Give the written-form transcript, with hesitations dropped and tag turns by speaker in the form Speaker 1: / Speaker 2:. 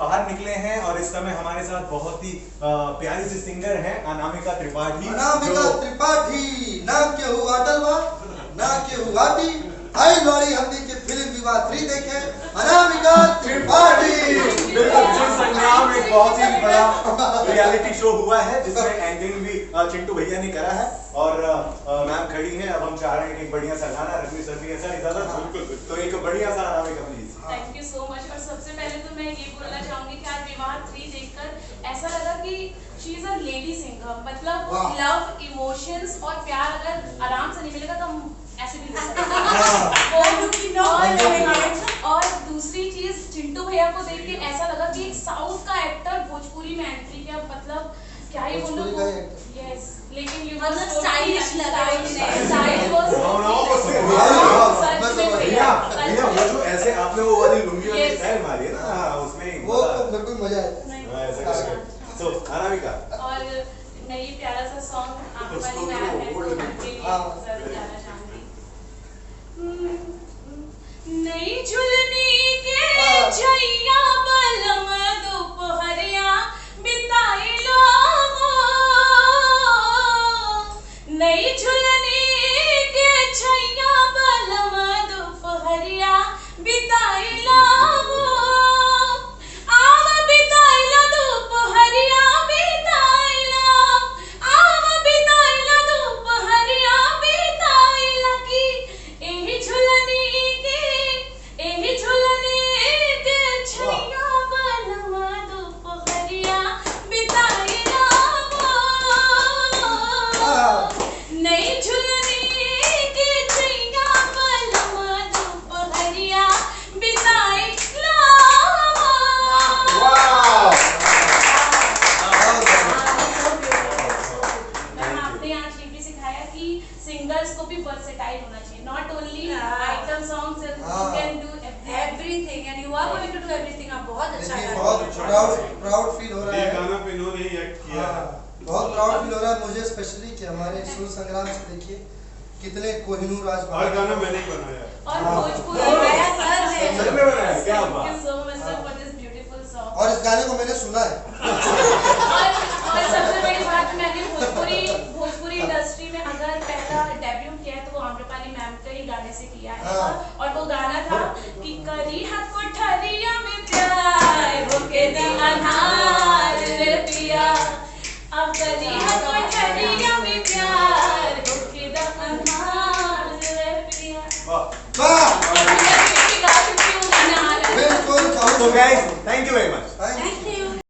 Speaker 1: बाहर निकले हैं और इस समय हमारे साथ बहुत ही प्यारी सी सिंगर हैं अनामिका त्रिपाठी।
Speaker 2: अनामिका त्रिपाठी नाम के हुआ अटलवा ना के हुआ आती आई लौड़ी हमने के फिल्म विवाह 3 देखे अनामिका त्रिपाठी।
Speaker 1: बिल्कुल शिव संग्राम एक बहुत ही बड़ा रियलिटी शो हुआ है जिसमें एंडिंग भी चिंटू भैया ने करा है और मैम खड़ी हैं। अब हम चाह रहे हैं कि एक बढ़िया सा गाना रणवीर सर भी ऐसा इजाजत बिल्कुल तो एक बढ़िया सा Anamika please.
Speaker 3: Thank you so much. और सबसे पहले तो मैं ये बोलना चाहूंगी कि आज विवाह 3 देखकर ऐसा लगा कि she is a lady singer. मतलब लव इमोशंस और प्यार अगर आराम से नहीं मिलेगा तो हम ऐसे भी कर सकते हैं। और दूसरी चीज चिंटू भैया को देख के ऐसा लगा कि एक साउथ का एक्टर भोजपुरी में एंट्री किया। मतलब क्या ही बोलूं। यस लेकिन यू वाज स्टाइलिश लगा स्टाइल वाज
Speaker 1: भैया वो जो ऐसे आपने वो वाली लुंगी वाली स्टाइल मारी है ना उसमें
Speaker 2: वो तो बिल्कुल मजा आया
Speaker 1: ऐसा करके। सो अनामिका
Speaker 3: और मैं ये प्यारा सा सॉन्ग आपके वाली मैम है उनके लिए जरूर गाना चाहूंगी। नई झुलनी के छैया बलम दोपहरिया बिताई लो नई झुलनी के छैया बलम दोपहरिया बिताई लो आव बिताई लो दोपहरिया बिताई लो आव बिताई लो दोपहरिया बिताई लो की एही झुलनी के छैया बलम दोपहरिया बिताई लो नई झुलनी के छैया बलम दोपहरिया बिताई लो। मैम आपने यहाँ शिल्पी सिखाया कि सिंगर्स को भी वर्सेटाइल होना चाहिए। Not only item songs you can do everything and you are going to do everything. आप बहुत अच्छा गा रहे हैं।
Speaker 2: बहुत प्राउड फील हो रहा है।
Speaker 4: ये गाना पे इन्होंने ही एक्ट किया है।
Speaker 2: बहुत प्राउड फील हो रहा है मुझे स्पेशली कि हमारे शिव संग्राम से देखिए कितने कोहिनूर आज
Speaker 4: हर गाना मैंने ही बनाया है।
Speaker 3: और भोजपुरी नया सर है।
Speaker 1: सच में बनाया क्या बात।
Speaker 3: Thank you so much sir for this beautiful song.
Speaker 2: और इस गाने को मैंने सुना है।
Speaker 3: और सबसे बड़ी बात मैंने भोजपुरी इंडस्ट्री में अगर पहला डेब्यू किया है तो वो आम्रपाली मैम के ही गाने से किया है। और वो गाना था कि करी हाथ कोठरिया में प्यार होके दी अनार रे पिया अब करी हाथ कोठरिया में प्यार होके दी अनार रे पिया।
Speaker 2: वाह बिल्कुल।
Speaker 1: So guys, thank you very much.